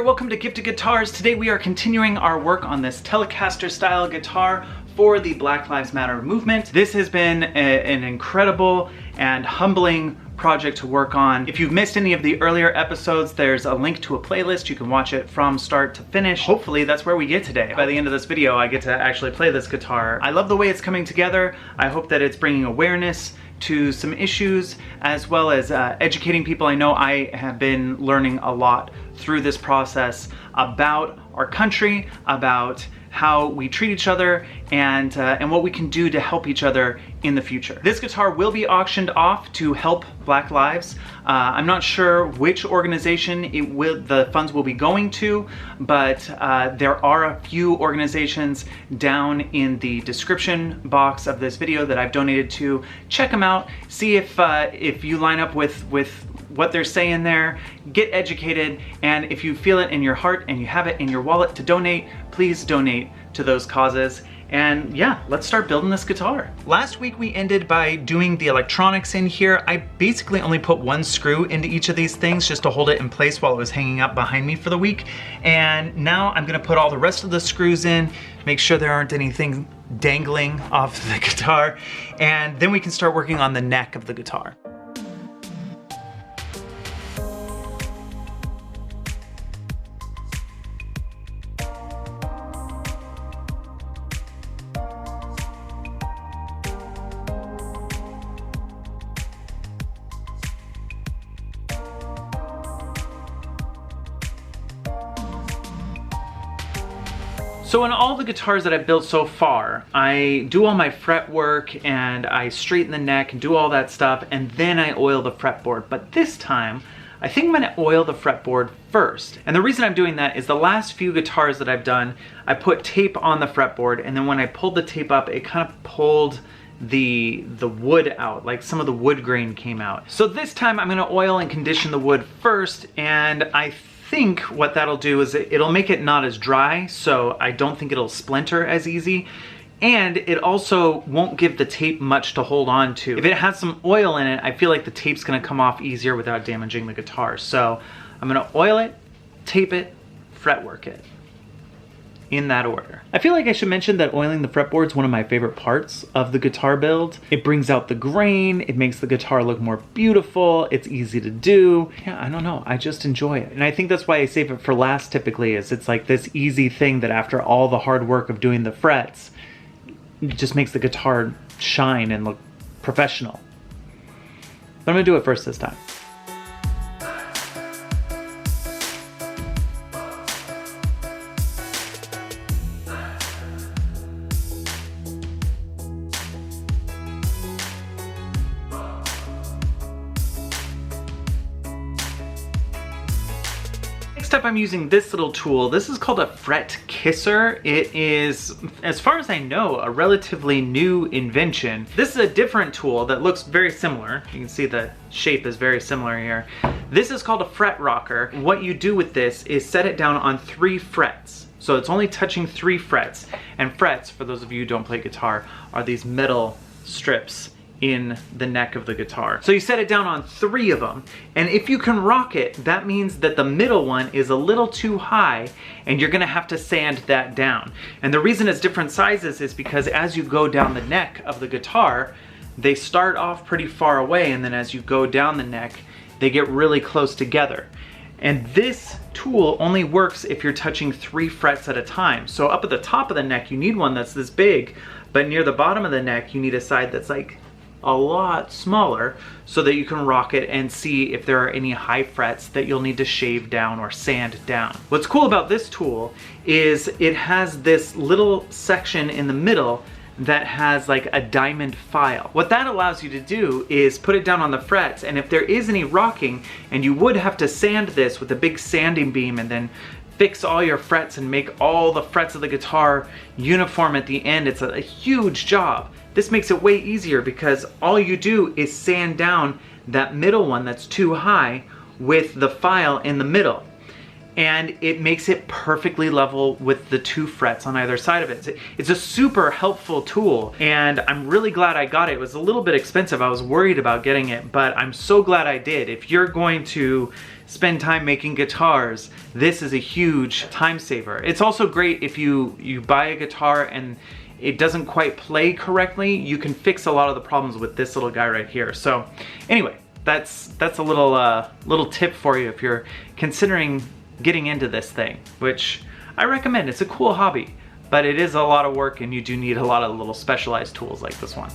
welcome to Gifted Guitars. Today we are continuing our work on this Telecaster style guitar for the Black Lives Matter movement. This has been an incredible and humbling project to work on. If you've missed any of the earlier episodes, there's a link to a playlist. You can watch it from start to finish. Hopefully that's where we get today. By the end of this video, I get to actually play this guitar. I love the way it's coming together. I hope that it's bringing awareness to some issues as well as educating people. I know I have been learning a lot through this process about our country, about how we treat each other, and what we can do to help each other in the future. This guitar will be auctioned off to help Black Lives. I'm not sure which organization the funds will be going to, but there are a few organizations down in the description box of this video that I've donated to. Check them out, see if you line up with what they're saying there, get educated, and if you feel it in your heart and you have it in your wallet to donate, please donate to those causes. And yeah, let's start building this guitar. Last week we ended by doing the electronics in here. I basically only put one screw into each of these things just to hold it in place while it was hanging up behind me for the week. And now I'm gonna put all the rest of the screws in, make sure there aren't anything dangling off the guitar, and then we can start working on the neck of the guitar. So in all the guitars that I've built so far, I do all my fret work and I straighten the neck and do all that stuff, and then I oil the fretboard. But this time, I think I'm gonna oil the fretboard first. And the reason I'm doing that is the last few guitars that I've done, I put tape on the fretboard, and then when I pulled the tape up, it kind of pulled the wood out, like some of the wood grain came out. So this time I'm gonna oil and condition the wood first, and I think what that'll do is it'll make it not as dry, so I don't think it'll splinter as easy, and it also won't give the tape much to hold on to. If it has some oil in it, I feel like the tape's gonna come off easier without damaging the guitar. So I'm gonna oil it, tape it, fretwork it, in that order. I feel like I should mention that oiling the fretboard is one of my favorite parts of the guitar build. It brings out the grain, it makes the guitar look more beautiful, it's easy to do. Yeah, I don't know, I just enjoy it. And I think that's why I save it for last typically, is it's like this easy thing that after all the hard work of doing the frets, it just makes the guitar shine and look professional. But I'm gonna do it first this time. Next up, I'm using this little tool. This is called a fret kisser. It is, as far as I know, a relatively new invention. This is a different tool that looks very similar. You can see the shape is very similar here. This is called a fret rocker. What you do with this is set it down on 3 frets. So it's only touching 3 frets. And frets, for those of you who don't play guitar, are these metal strips in the neck of the guitar. So you set it down on 3 of them, and if you can rock it, that means that the middle one is a little too high and you're gonna have to sand that down. And the reason it's different sizes is because as you go down the neck of the guitar, they start off pretty far away, and then as you go down the neck, they get really close together. And this tool only works if you're touching 3 frets at a time. So up at the top of the neck, you need one that's this big, but near the bottom of the neck, you need a side that's like a lot smaller so that you can rock it and see if there are any high frets that you'll need to shave down or sand down. What's cool about this tool is it has this little section in the middle that has like a diamond file. What that allows you to do is put it down on the frets, and if there is any rocking, and you would have to sand this with a big sanding beam and then fix all your frets and make all the frets of the guitar uniform at the end, it's a huge job. This makes it way easier because all you do is sand down that middle one that's too high with the file in the middle. and it makes it perfectly level with the 2 frets on either side of it. It's a super helpful tool, and I'm really glad I got it. It was a little bit expensive. I was worried about getting it, but I'm so glad I did. If you're going to spend time making guitars, this is a huge time saver. It's also great if you buy a guitar and it doesn't quite play correctly. You can fix a lot of the problems with this little guy right here. So anyway, that's a little tip for you if you're considering getting into this thing, which I recommend. It's a cool hobby, but it is a lot of work, and you do need a lot of little specialized tools like this one.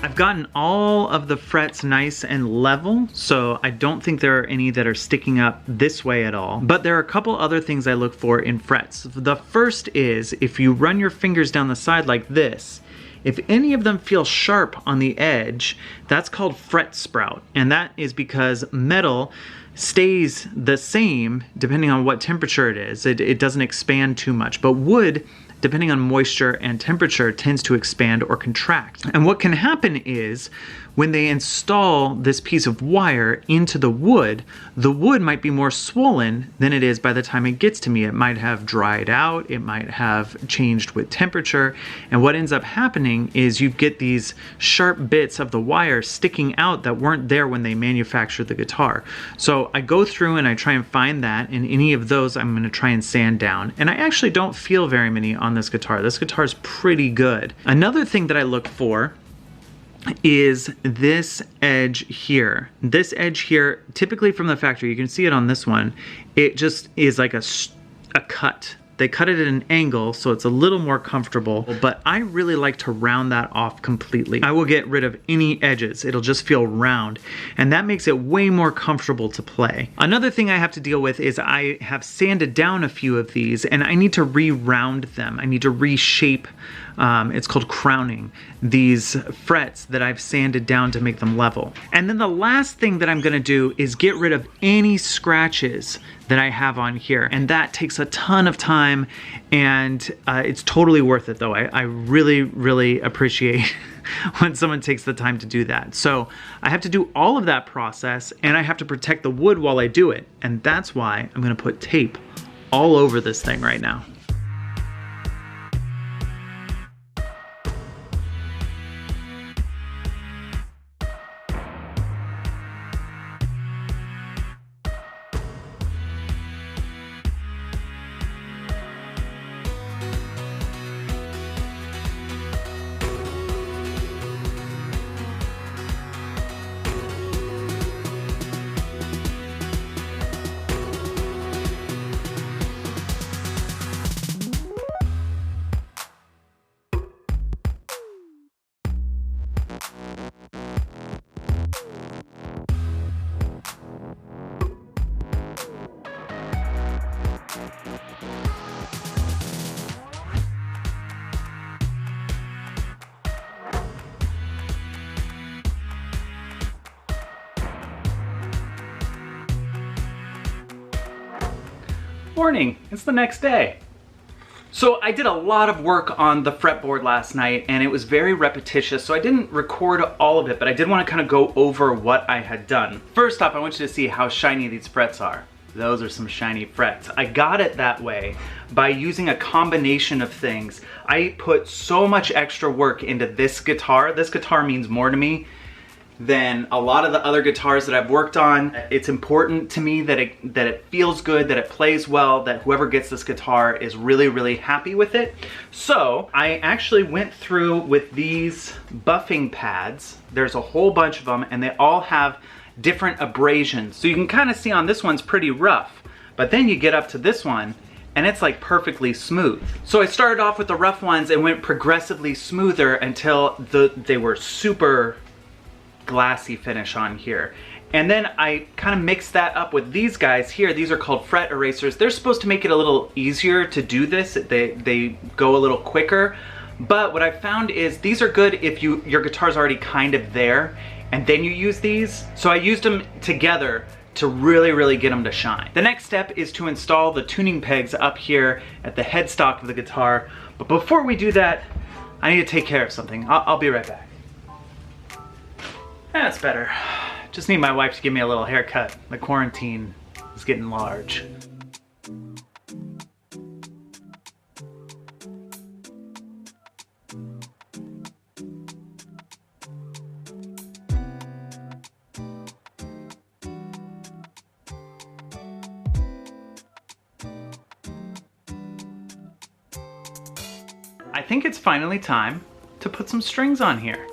I've gotten all of the frets nice and level, so I don't think there are any that are sticking up this way at all. But there are a couple other things I look for in frets. The first is if you run your fingers down the side like this, if any of them feel sharp on the edge, that's called fret sprout. And that is because metal stays the same depending on what temperature it is. It doesn't expand too much, but wood, depending on moisture and temperature, tends to expand or contract. And what can happen is when they install this piece of wire into the wood might be more swollen than it is by the time it gets to me. It might have dried out, it might have changed with temperature, and what ends up happening is you get these sharp bits of the wire sticking out that weren't there when they manufactured the guitar. So I go through and I try and find that, and any of those I'm going to try and sand down. And I actually don't feel very many on this guitar. This guitar is pretty good. Another thing that I look for is this edge here. This edge here, typically from the factory, you can see it on this one, it just is like a cut. They cut it at an angle so it's a little more comfortable, but I really like to round that off completely. I will get rid of any edges. It'll just feel round, and that makes it way more comfortable to play. Another thing I have to deal with is I have sanded down a few of these, and I need to re-round them. I need to reshape, it's called crowning, these frets that I've sanded down to make them level. And then the last thing that I'm gonna do is get rid of any scratches that I have on here, and that takes a ton of time, and it's totally worth it though. I really, really appreciate when someone takes the time to do that. So I have to do all of that process, and I have to protect the wood while I do it, and that's why I'm gonna put tape all over this thing right now. Morning, it's the next day. So I did a lot of work on the fretboard last night, and it was very repetitious, so I didn't record all of it, but I did want to kind of go over what I had done. First off, I want you to see how shiny these frets are. Those are some shiny frets. I got it that way by using a combination of things. I put so much extra work into this guitar. This guitar means more to me than a lot of the other guitars that I've worked on. It's important to me that it feels good, that it plays well, that whoever gets this guitar is really, really happy with it. So I actually went through with these buffing pads. There's a whole bunch of them, and they all have different abrasions. So you can kind of see on this one's pretty rough, but then you get up to this one and it's like perfectly smooth. So I started off with the rough ones and went progressively smoother until they were super glassy finish on here. And then I kind of mixed that up with these guys here. These are called fret erasers. They're supposed to make it a little easier to do this. They go a little quicker, But what I found is these are good if your guitar's already kind of there and then you use these. So I used them together to really get them to shine. The next step is to install the tuning pegs up here at the headstock of the guitar. But before we do that, I need to take care of something. I'll be right back. That's better. Just need my wife to give me a little haircut. The quarantine is getting large. I think it's finally time to put some strings on here.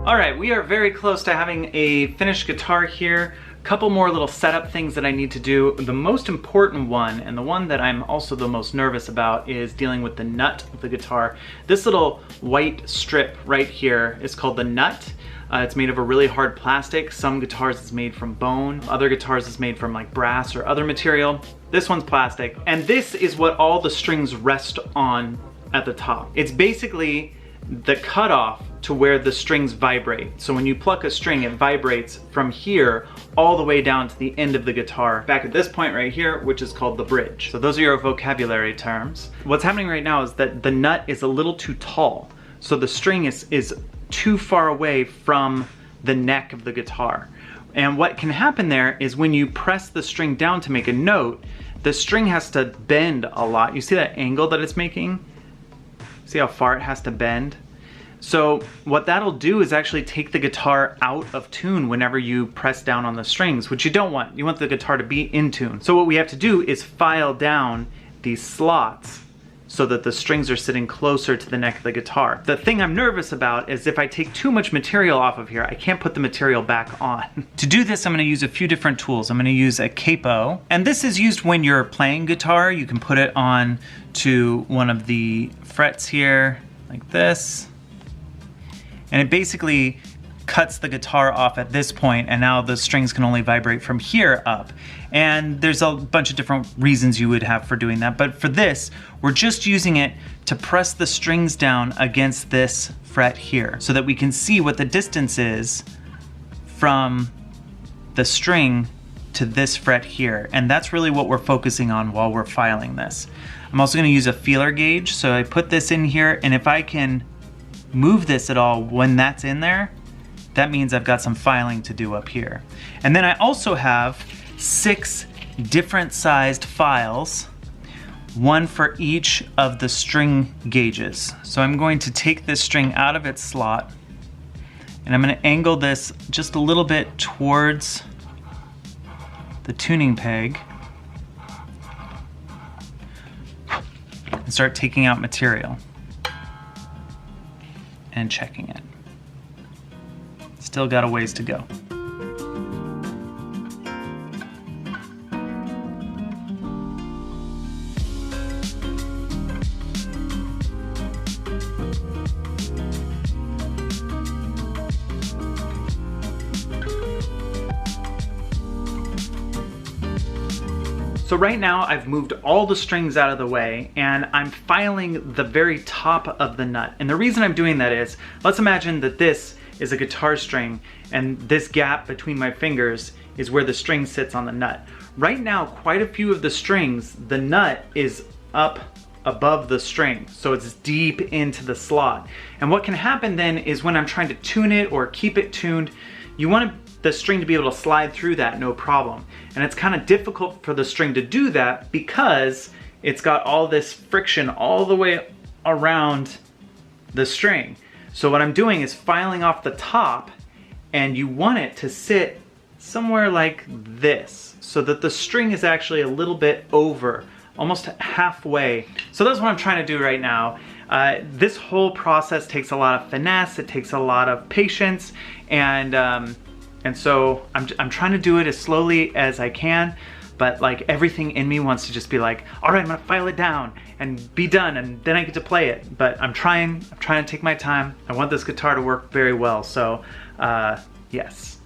All right, we are very close to having a finished guitar here. A couple more little setup things that I need to do. The most important one, and the one that I'm also the most nervous about, is dealing with the nut of the guitar. This little white strip right here is called the nut. It's made of a really hard plastic. Some guitars is made from bone. Other guitars is made from like brass or other material. This one's plastic. And this is what all the strings rest on at the top. It's basically the cutoff to where the strings vibrate. So when you pluck a string, it vibrates from here all the way down to the end of the guitar, back at this point right here, which is called the bridge. So those are your vocabulary terms. What's happening right now is that the nut is a little too tall. So the string is too far away from the neck of the guitar. And what can happen there is when you press the string down to make a note, the string has to bend a lot. You see that angle that it's making? See how far it has to bend? So what that'll do is actually take the guitar out of tune whenever you press down on the strings, which you don't want. You want the guitar to be in tune. So what we have to do is file down these slots so that the strings are sitting closer to the neck of the guitar. The thing I'm nervous about is if I take too much material off of here, I can't put the material back on. To do this, I'm gonna use a few different tools. I'm gonna use a capo, and this is used when you're playing guitar. You can put it on to one of the frets here, like this. And it basically cuts the guitar off at this point, and now the strings can only vibrate from here up. And there's a bunch of different reasons you would have for doing that, but for this, we're just using it to press the strings down against this fret here so that we can see what the distance is from the string to this fret here. And that's really what we're focusing on while we're filing this. I'm also gonna use a feeler gauge, so I put this in here, and if I can move this at all when that's in there, that means I've got some filing to do up here. And then I also have 6 different sized files, one for each of the string gauges. So I'm going to take this string out of its slot, and I'm going to angle this just a little bit towards the tuning peg and start taking out material and checking it. Still got a ways to go. So right now I've moved all the strings out of the way and I'm filing the very top of the nut. And the reason I'm doing that is, let's imagine that this is a guitar string and this gap between my fingers is where the string sits on the nut. Right now, quite a few of the strings, the nut is up above the string, so it's deep into the slot. And what can happen then is when I'm trying to tune it or keep it tuned, you want the string to be able to slide through that no problem. And it's kind of difficult for the string to do that because it's got all this friction all the way around the string. So what I'm doing is filing off the top, and you want it to sit somewhere like this, so that the string is actually a little bit over, almost halfway. So that's what I'm trying to do right now. This whole process takes a lot of finesse, it takes a lot of patience, and so I'm trying to do it as slowly as I can, but like everything in me wants to just be like, all right, I'm gonna file it down and be done, and then I get to play it. But I'm trying to take my time. I want this guitar to work very well, so yes,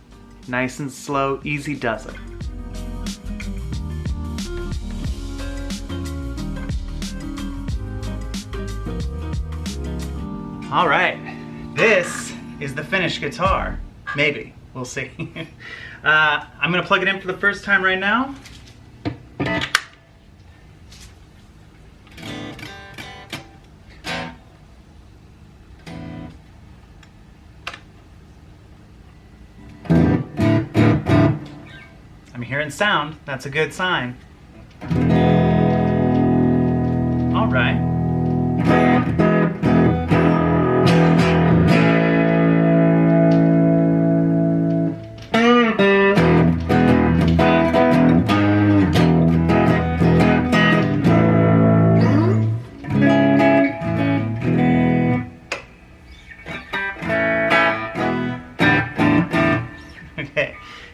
nice and slow, easy does it. All right, this is the finished guitar. Maybe, we'll see. I'm gonna plug it in for the first time right now. I'm hearing sound, that's a good sign. All right.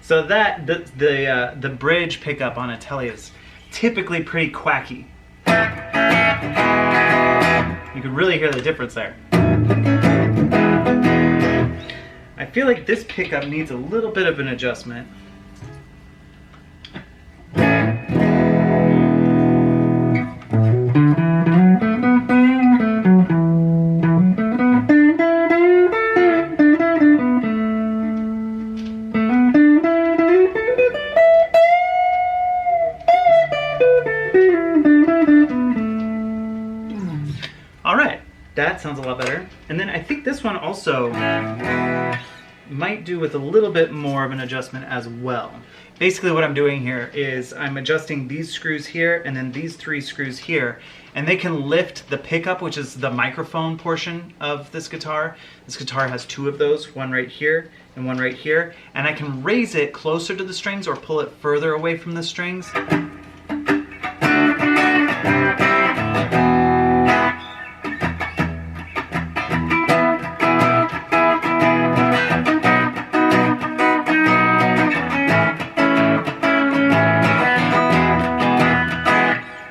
So that, the bridge pickup on a Tele is typically pretty quacky. You can really hear the difference there. I feel like this pickup needs a little bit of an adjustment. That sounds a lot better. And then I think this one also might do with a little bit more of an adjustment as well. Basically what I'm doing here is I'm adjusting these screws here and then these 3 screws here, and they can lift the pickup, which is the microphone portion of this guitar. This guitar has 2 of those, one right here and one right here, and I can raise it closer to the strings or pull it further away from the strings.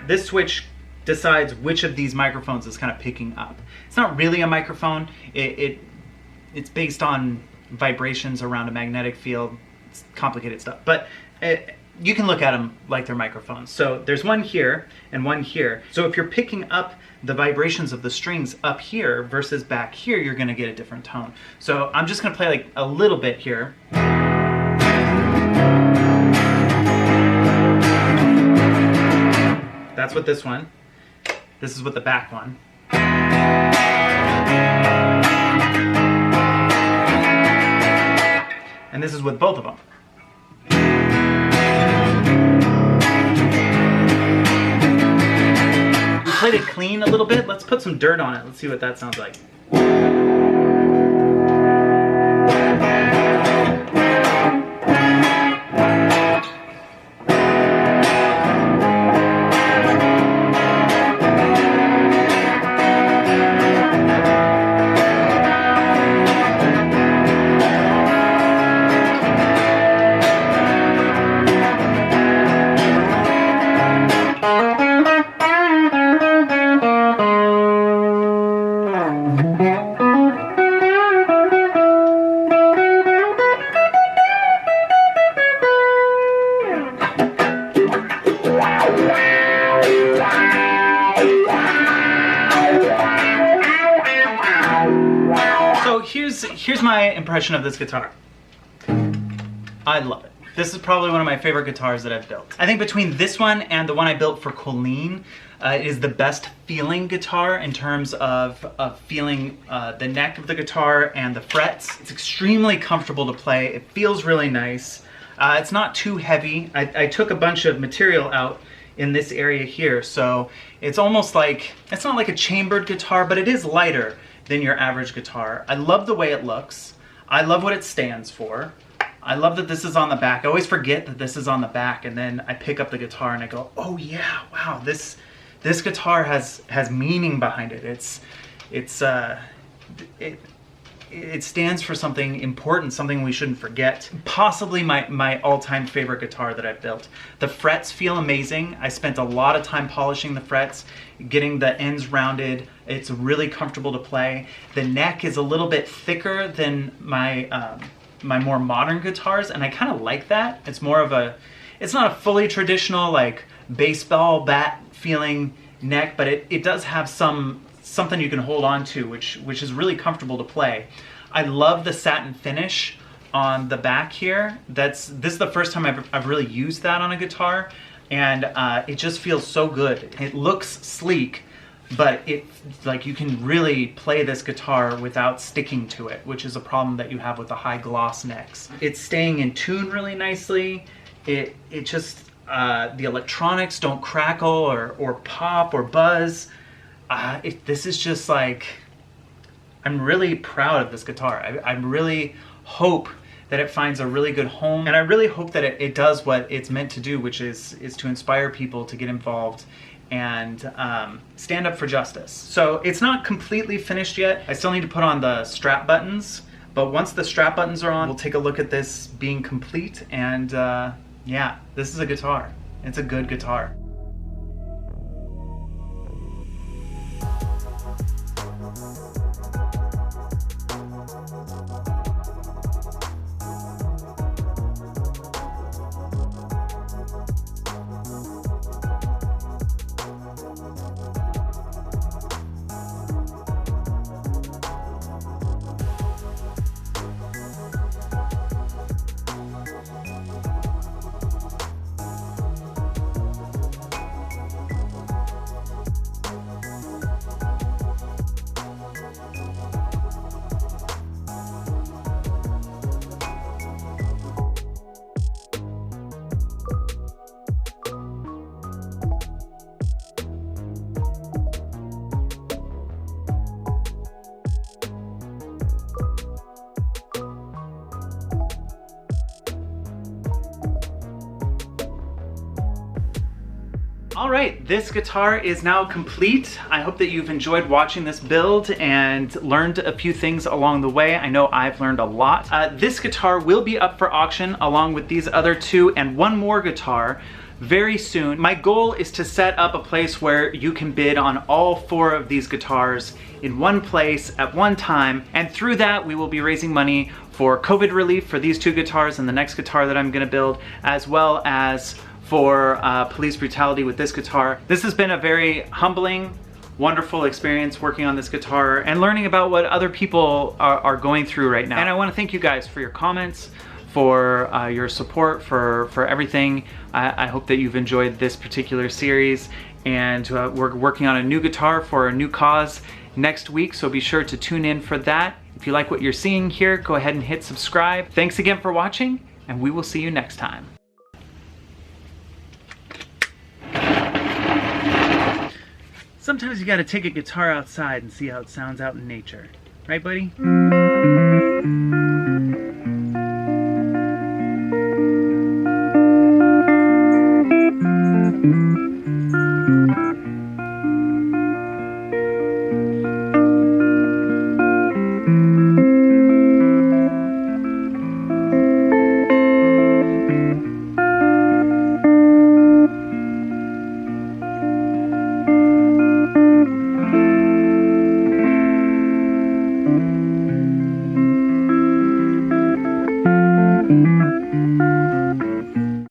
This switch decides which of these microphones is kind of picking up. It's not really a microphone. It's based on vibrations around a magnetic field. It's complicated stuff, but you can look at them like they're microphones. So there's one here and one here. So if you're picking up the vibrations of the strings up here versus back here, you're gonna get a different tone. So I'm just gonna play like a little bit here. That's with this one. This is with the back one. And this is with both of them. We played it clean a little bit. Let's put some dirt on it. Let's see what that sounds like. Here's my impression of this guitar. I love it. This is probably one of my favorite guitars that I've built. I think between this one and the one I built for Colleen, it is the best feeling guitar in terms of feeling the neck of the guitar and the frets. It's extremely comfortable to play. It feels really nice. It's not too heavy. I took a bunch of material out in this area here, so it's almost like, it's not like a chambered guitar, but it is lighter than your average guitar. I love the way it looks. I love what it stands for. I love that this is on the back. I always forget that this is on the back, and then I pick up the guitar and I go, oh yeah, wow, this guitar has meaning behind it. It stands for something important, something we shouldn't forget. Possibly my all-time favorite guitar that I've built. The frets feel amazing. I spent a lot of time polishing the frets, getting the ends rounded. It's really comfortable to play. The neck is a little bit thicker than my my more modern guitars, and I kind of like that. It's more of it's not a fully traditional like baseball bat feeling neck, but it does have something you can hold on to, which is really comfortable to play. I love the satin finish on the back here. This is the first time I've really used that on a guitar, and it just feels so good. It looks sleek, but like you can really play this guitar without sticking to it, which is a problem that you have with the high gloss necks. It's staying in tune really nicely. It just the electronics don't crackle or pop or buzz. This is just like, I'm really proud of this guitar. I really hope that it finds a really good home, and I really hope that it does what it's meant to do, which is to inspire people to get involved and stand up for justice. So it's not completely finished yet. I still need to put on the strap buttons, but once the strap buttons are on, we'll take a look at this being complete, and yeah, this is a guitar. It's a good guitar. All right, this guitar is now complete. I hope that you've enjoyed watching this build and learned a few things along the way. I know I've learned a lot. This guitar will be up for auction along with these other two and one more guitar very soon. My goal is to set up a place where you can bid on all 4 of these guitars in one place at one time, and through that we will be raising money for COVID relief for these 2 guitars and the next guitar that I'm gonna build, as well as for police brutality with this guitar. This has been a very humbling, wonderful experience working on this guitar and learning about what other people are going through right now. And I want to thank you guys for your comments, for your support, for everything. I hope that you've enjoyed this particular series, and we're working on a new guitar for a new cause next week, so be sure to tune in for that. If you like what you're seeing here, go ahead and hit subscribe. Thanks again for watching, and we will see you next time. Sometimes you gotta take a guitar outside and see how it sounds out in nature. Right, buddy?